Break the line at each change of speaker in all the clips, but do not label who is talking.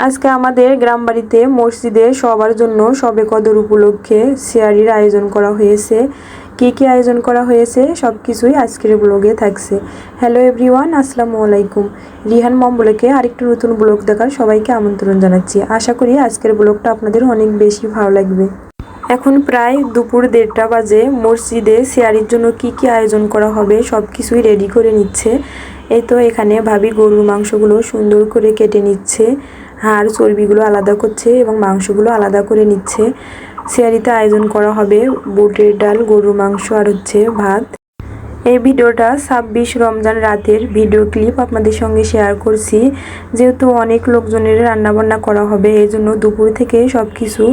আজকে আমাদের গ্রাম বাড়িতে মসজিদে সবার জন্য শবে কদর উপলক্ষে সিয়ারির আয়োজন করা হয়েছে। কি আয়োজন করা হয়েছে সব কিছুই আজকের ব্লগে থাকছে। হ্যালো এভরিওয়ান, আসসালামু আলাইকুম। রিহান মম ব্লগে আরেকটা নতুন ব্লগ দেখার সবাইকে আমন্ত্রণ জানাচ্ছি। আশা করি আজকের ব্লগটা আপনাদের অনেক বেশি ভালো লাগবে। এখন প্রায় দুপুর 1:30 বাজে। মসজিদে সিয়ারির জন্য কি আয়োজন করা হবে সব কিছুই রেডি করে নিচ্ছে। এই তো এখানে ভাবি গরুর মাংসগুলো সুন্দর করে কেটে নিচ্ছে, হাড় চর্বিগুলো আলাদা করছে এবং মাংসগুলো আলাদা করে নিচ্ছে। সিয়ারিতে আয়োজন করা হবে বুটের ডাল, গরুর মাংস আর ভাত। এই ভিডিওটা 26 রমজান রাতের ভিডিও ক্লিপ আপনাদের সঙ্গে শেয়ার করছি। যেহেতু অনেক লোকজনের রান্নাবান্না করা হবে, এই জন্য দুপুর থেকে সব কিছু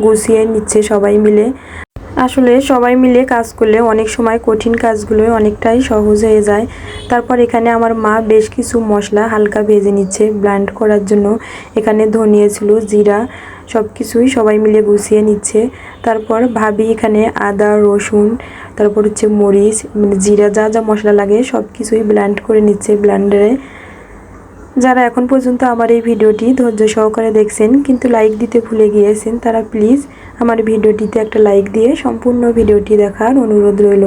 গুছিয়ে নিচ্ছে সবাই মিলে। আসলে সবাই মিলে কাজ করলে অনেক সময় কঠিন কাজগুলো অনেকটাই সহজ হয়ে যায়। তারপর এখানে আমার মা বেশ কিছু মশলা হালকা ভেজে নিচ্ছে ব্লেন্ড করার জন্য। এখানে ধনিয়া ছিল, জিরা, সব কিছুই সবাই মিলে গুছিয়ে নিচ্ছে। তারপর ভাবি এখানে আদা, রসুন, তারপর মরিচ, জিরা, যা যা মশলা লাগে সব কিছুই ব্লেন্ড করে নিচ্ছে ব্লেন্ডারে। যারা এখন পর্যন্ত আমার এই ভিডিওটি ধৈর্য সহকারে দেখছেন কিন্তু লাইক দিতে ভুলে গিয়েছেন, তারা প্লিজ আমার ভিডিওটিতে একটা লাইক দিয়ে সম্পূর্ণ ভিডিওটি দেখার অনুরোধ রইল।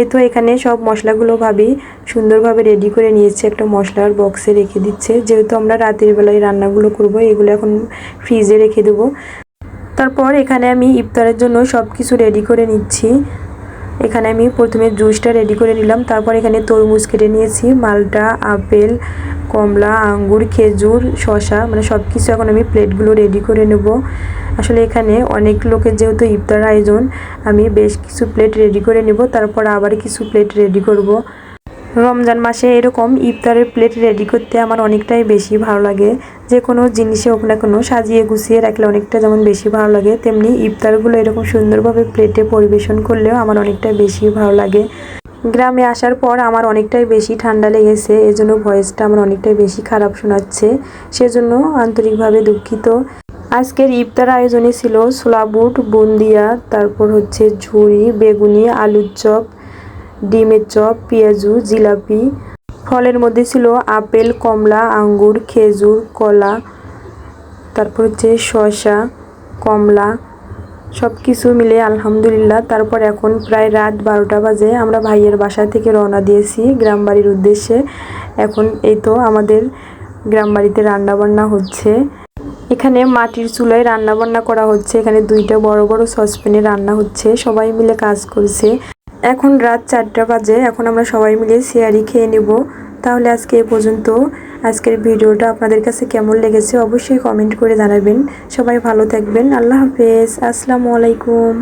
এই তো এখানে সব মশলাগুলো ভাবি সুন্দরভাবে রেডি করে নিয়েছে, একটা মশলার বক্সে রেখে দিচ্ছে। যেহেতু আমরা রাতের বেলায় রান্নাগুলো করব, এগুলো এখন ফ্রিজে রেখে দেবো। তারপর এখানে আমি ইফতারের জন্য সব কিছু রেডি করে নিচ্ছি। এখানে আমি প্রথমে জুসটা রেডি করে নিলাম। তারপর এখানে তরমুজ কেটে নিয়েছি, মালটা, আপেল, কমলা, আঙ্গুর, খেজুর, শসা, মানে সব কিছু এখন আমি প্লেটগুলো রেডি করে নেব। আসলে এখানে অনেক লোকের যেহেতু ইফতার আয়োজন, আমি বেশ কিছু প্লেট রেডি করে নেব, তারপর আবার কিছু প্লেট রেডি করব। রমজান মাসে এরকম ইফতারের প্লেট রেডি করতে আমার অনেকটাই বেশি ভালো লাগে। যে কোনো জিনিসে হোক না কোনো সাজিয়ে গুছিয়ে রাখলে অনেকটা যেমন বেশি ভালো লাগে, তেমনি ইফতারগুলো এরকম সুন্দরভাবে প্লেটে পরিবেশন করলেও আমার অনেকটাই বেশি ভালো লাগে। গ্রামে আসার পর আমার অনেকটাই বেশি ঠান্ডা লেগেছে, এজন্য ভয়েসটা আমার অনেকটাই বেশি খারাপ শোনাচ্ছে, সেজন্য আন্তরিকভাবে দুঃখিত। আজকের ইফতার আয়োজনে ছিল ছোলা বুট, বুন্দিয়া, তারপর ঝুরি, বেগুনি, আলুর চপ, ডিমের চপ, পেঁয়াজু, জিলাপি। ফলের মধ্যে ছিল আপেল, কমলা, আঙ্গুর, খেজুর, কলা, তারপর শসা, কমলা, সব কিছু মিলে আলহামদুলিল্লাহ। তারপর এখন প্রায় রাত 12টা বাজে। আমরা ভাইয়ের বাসা থেকে রওনা দিয়েছি গ্রাম বাড়ির উদ্দেশ্যে। এখন এই তো আমাদের গ্রাম বাড়িতে রান্নাবান্না হচ্ছে। এখানে মাটির চুলায় রান্নাবান্না করা হচ্ছে। এখানে 2টা বড় বড় সসপ্যানে রান্না হচ্ছে, সবাই মিলে কাজ করছে। এখন রাত 4টা বাজে। এখন আমরা সবাই মিলে সিয়ারি খেয়ে নেব। তাহলে আজকে এ পর্যন্ত। আজকের ভিডিওটা আপনাদের কাছে কেমন লেগেছে অবশ্যই কমেন্ট করে জানাবেন। সবাই ভালো থাকবেন। আল্লাহ হাফেজ। আসসালামু আলাইকুম।